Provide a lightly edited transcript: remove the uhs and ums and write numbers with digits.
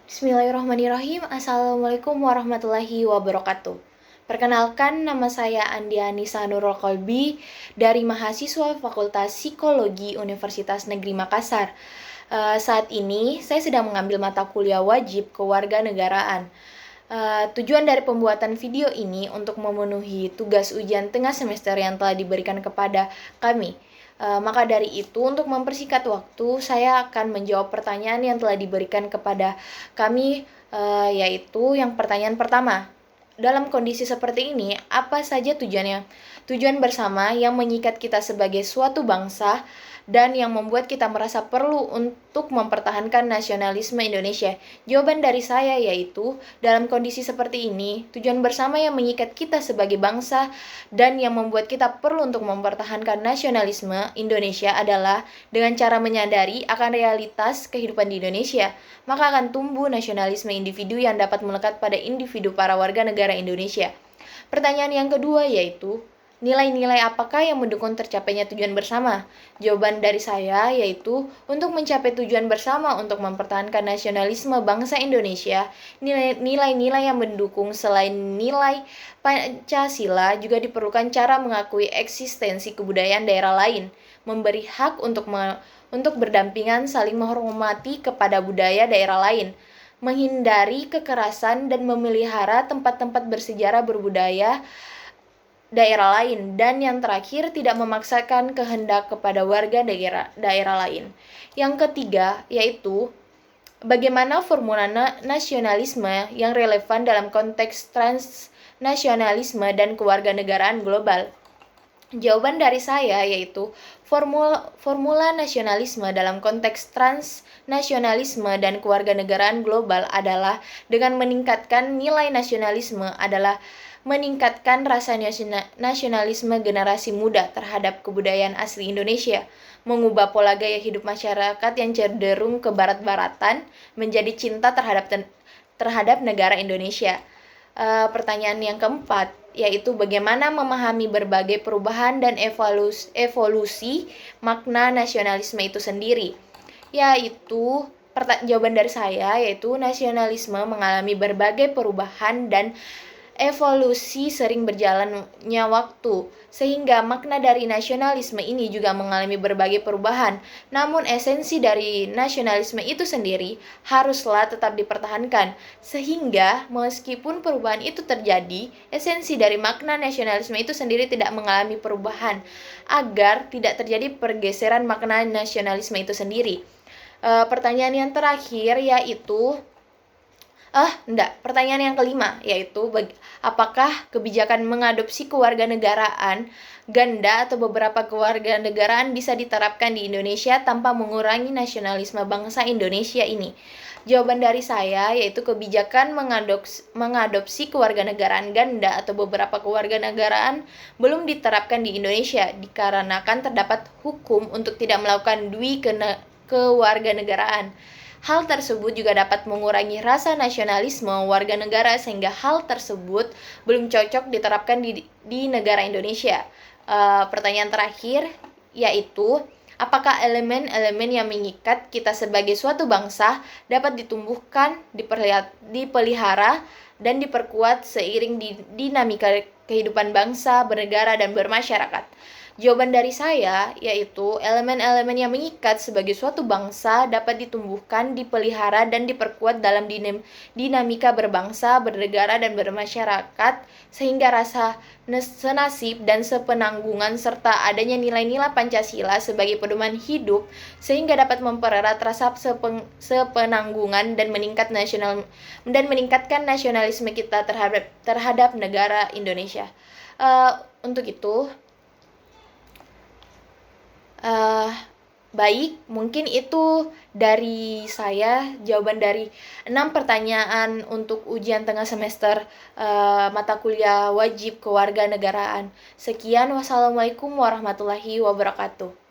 Bismillahirrahmanirrahim. Assalamualaikum warahmatullahi wabarakatuh. Perkenalkan, nama saya Andiani Nurul Kolbi dari mahasiswa Fakultas Psikologi Universitas Negeri Makassar. Saat ini saya sedang mengambil mata kuliah wajib kewarganegaraan. Tujuan dari pembuatan video ini untuk memenuhi tugas ujian tengah semester yang telah diberikan kepada kami. Maka dari itu, untuk mempersingkat waktu, saya akan menjawab pertanyaan yang telah diberikan kepada kami, yaitu yang pertanyaan pertama. Dalam kondisi seperti ini, apa saja tujuannya? Tujuan bersama yang mengikat kita sebagai suatu bangsa dan yang membuat kita merasa perlu untuk mempertahankan nasionalisme Indonesia. Jawaban dari saya yaitu, dalam kondisi seperti ini, tujuan bersama yang mengikat kita sebagai bangsa dan yang membuat kita perlu untuk mempertahankan nasionalisme Indonesia adalah dengan cara menyadari akan realitas kehidupan di Indonesia, maka akan tumbuh nasionalisme individu yang dapat melekat pada individu para warga negara Indonesia. Pertanyaan yang kedua yaitu, nilai-nilai apakah yang mendukung tercapainya tujuan bersama? Jawaban dari saya yaitu, untuk mencapai tujuan bersama untuk mempertahankan nasionalisme bangsa Indonesia, nilai-nilai yang mendukung selain nilai Pancasila juga diperlukan cara mengakui eksistensi kebudayaan daerah lain, memberi hak untuk berdampingan saling menghormati kepada budaya daerah lain, menghindari kekerasan dan memelihara tempat-tempat bersejarah berbudaya daerah lain, dan yang terakhir tidak memaksakan kehendak kepada warga daerah lain. Yang ketiga yaitu bagaimana formula nasionalisme yang relevan dalam konteks transnasionalisme dan kewarganegaraan global. Jawaban dari saya yaitu formula nasionalisme dalam konteks transnasionalisme dan kewarganegaraan global adalah dengan meningkatkan nilai nasionalisme adalah meningkatkan rasa nasionalisme generasi muda terhadap kebudayaan asli Indonesia, mengubah pola gaya hidup masyarakat yang cenderung ke barat-baratan menjadi cinta terhadap negara Indonesia. Pertanyaan yang keempat yaitu bagaimana memahami berbagai perubahan dan evolusi makna nasionalisme itu sendiri. Yaitu jawaban dari saya yaitu nasionalisme mengalami berbagai perubahan dan evolusi sering berjalannya waktu, sehingga makna dari nasionalisme ini juga mengalami berbagai perubahan. Namun esensi dari nasionalisme itu sendiri haruslah tetap dipertahankan, sehingga meskipun perubahan itu terjadi, esensi dari makna nasionalisme itu sendiri tidak mengalami perubahan, agar tidak terjadi pergeseran makna nasionalisme itu sendiri. Pertanyaan yang terakhir yaitu pertanyaan yang kelima yaitu apakah kebijakan mengadopsi kewarganegaraan ganda atau beberapa kewarganegaraan bisa diterapkan di Indonesia tanpa mengurangi nasionalisme bangsa Indonesia ini? Jawaban dari saya yaitu kebijakan mengadopsi kewarganegaraan ganda atau beberapa kewarganegaraan belum diterapkan di Indonesia dikarenakan terdapat hukum untuk tidak melakukan kewarganegaraan. Hal tersebut juga dapat mengurangi rasa nasionalisme warga negara sehingga hal tersebut belum cocok diterapkan di negara Indonesia. Pertanyaan terakhir yaitu, apakah elemen-elemen yang mengikat kita sebagai suatu bangsa dapat ditumbuhkan, dipelihara, dan diperkuat seiring dinamika kehidupan bangsa, bernegara, dan bermasyarakat? Jawaban dari saya yaitu elemen-elemen yang mengikat sebagai suatu bangsa dapat ditumbuhkan, dipelihara, dan diperkuat dalam dinamika berbangsa, bernegara, dan bermasyarakat sehingga rasa senasib dan sepenanggungan serta adanya nilai-nilai Pancasila sebagai pedoman hidup sehingga dapat mempererat rasa sepenanggungan dan meningkatkan nasionalisme kita terhadap negara Indonesia. Untuk itu baik, mungkin itu dari saya jawaban dari 6 pertanyaan untuk ujian tengah semester mata kuliah wajib kewarganegaraan. Sekian, wassalamualaikum warahmatullahi wabarakatuh.